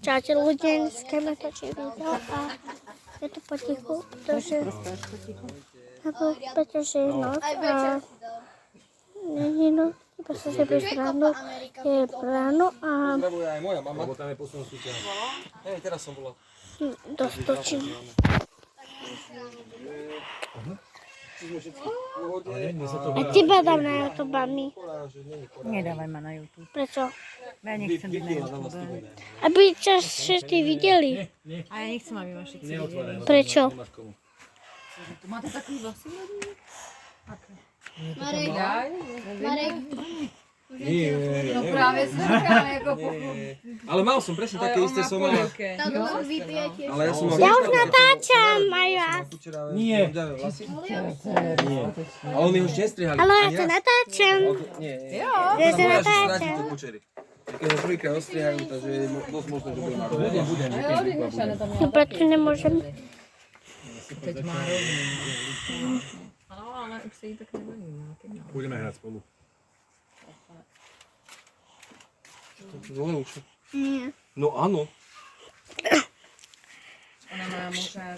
Čaute ľudia, dneska natočím video a je to potichu, pretože je noc a není noc, iba sa zjebeš ráno, je ráno a dosť točím. A teba dám na YouTube, mami. Nedávaj ma na YouTube. Prečo? Ja nechcem byť na YouTube. Aby ťa všetci videli. A ja nechcem, aby ma všetci videli. Prečo? Máte taký vlasy? Marek, No práve zrkám, ako Ale mal som presne také isté som mal. táto si vypijete. Ale ja som mal... Ja už natáčam, Maja. Nie. A oni ho ešte nestrihali. Ale ja to natáčam. Nie. Ja to natáčam. Keď ho prvýkrát ostrihajú, takže je dosť možné, že bude mať. Budem. No prečo nemôžem? Teď má rovný. Áno, ale už sa jí tak nebojím. Budeme hrať spolu. Nie. No áno. Ona má možná